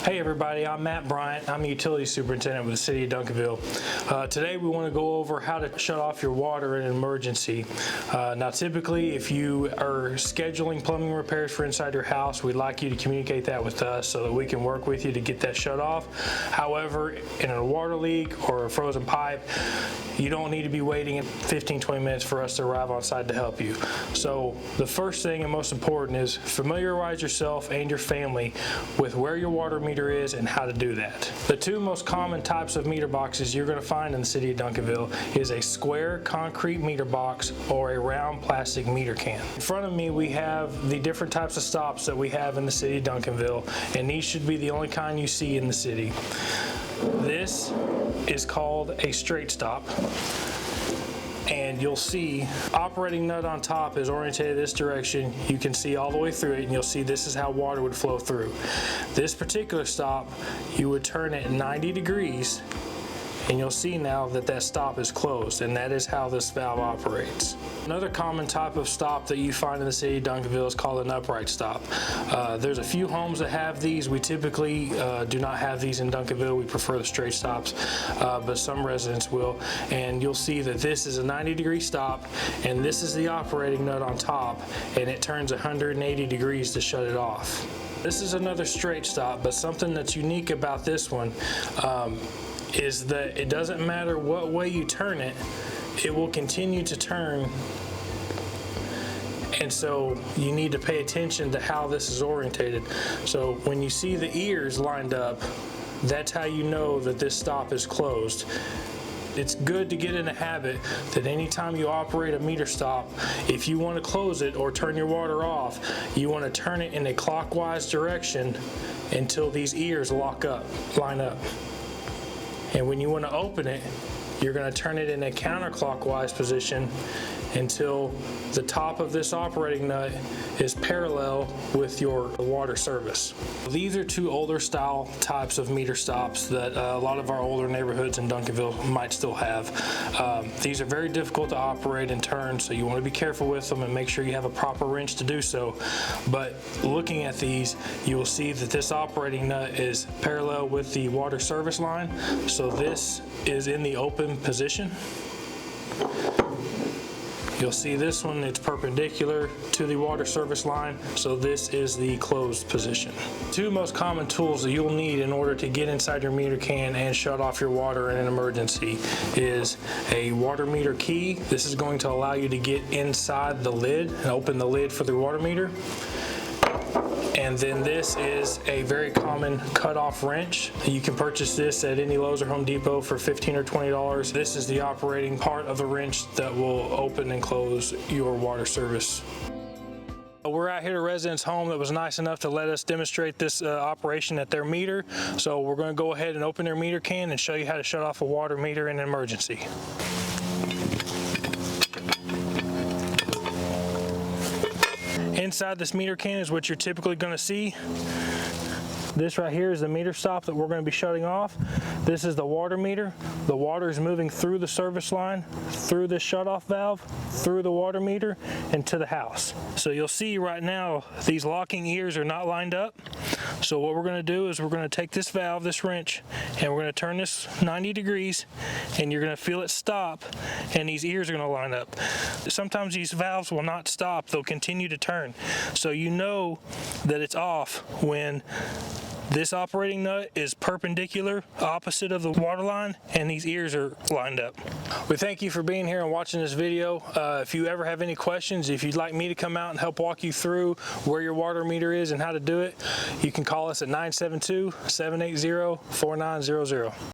Hey everybody, I'm Matt Bryant. I'm a utility superintendent with the city of Duncanville. Today we want to go over how to shut off your water in an emergency. Now typically if you are scheduling plumbing repairs for inside your house, we'd like you to communicate that with us so that we can work with you to get that shut off. However, in a water leak or a frozen pipe, you don't need to be waiting 15-20 minutes for us to arrive on site to help you. So the first thing and most important is familiarize yourself and your family with where your water meter is and how to do that. The two most common types of meter boxes you're going to find in the city of Duncanville is a square concrete meter box or a round plastic meter can. In front of me we have the different types of stops that we have in the city of Duncanville, and these should be the only kind you see in the city. This is called a straight stop, and you'll see operating nut on top is oriented this direction. You can see all the way through it, and you'll see this is how water would flow through. This particular stop, you would turn it 90 degrees, and you'll see now that that stop is closed, and that is how this valve operates. Another common type of stop that you find in the city of Duncanville is called an upright stop. There's a few homes that have these. We typically do not have these in Duncanville. We prefer the straight stops, but some residents will. And you'll see that this is a 90-degree stop, and this is the operating nut on top, and it turns 180 degrees to shut it off. This is another straight stop, but something that's unique about this one is that it doesn't matter what way you turn it, it will continue to turn. And so you need to pay attention to how this is orientated. So when you see the ears lined up, that's how you know that this stop is closed. It's good to get in a habit that anytime you operate a meter stop, if you want to close it or turn your water off, you want to turn it in a clockwise direction until these ears line up. And when you want to open it, you're going to turn it in a counterclockwise position until the top of this operating nut is parallel with your water service. These are two older style types of meter stops that a lot of our older neighborhoods in Duncanville might still have. These are very difficult to operate and turn, so you want to be careful with them and make sure you have a proper wrench to do so. But looking at these, you will see that this operating nut is parallel with the water service line, so this is in the open position. You'll see this one, it's perpendicular to the water service line, so this is the closed position. Two most common tools that you'll need in order to get inside your meter can and shut off your water in an emergency is a water meter key. This is going to allow you to get inside the lid and open the lid for the water meter. And then this is a very common cut-off wrench. You can purchase this at any Lowe's or Home Depot for $15 or $20. This is the operating part of the wrench that will open and close your water service. We're out here at a resident's home that was nice enough to let us demonstrate this operation at their meter. So we're going to go ahead and open their meter can and show you how to shut off a water meter in an emergency. Inside this meter can is what you're typically going to see. This right here is the meter stop that we're going to be shutting off. This is the water meter. The water is moving through the service line, through this shut-off valve, through the water meter, and to the house. So you'll see right now these locking ears are not lined up. So what we're going to do is we're going to take this valve, this wrench, and we're going to turn this 90 degrees, and you're going to feel it stop, and these ears are going to line up. Sometimes these valves will not stop, they'll continue to turn. So you know that it's off when this operating nut is perpendicular, opposite of the water line, and these ears are lined up. We thank you for being here and watching this video. If you ever have any questions, if you'd like me to come out and help walk you through where your water meter is and how to do it, you can call us at 972-780-4900.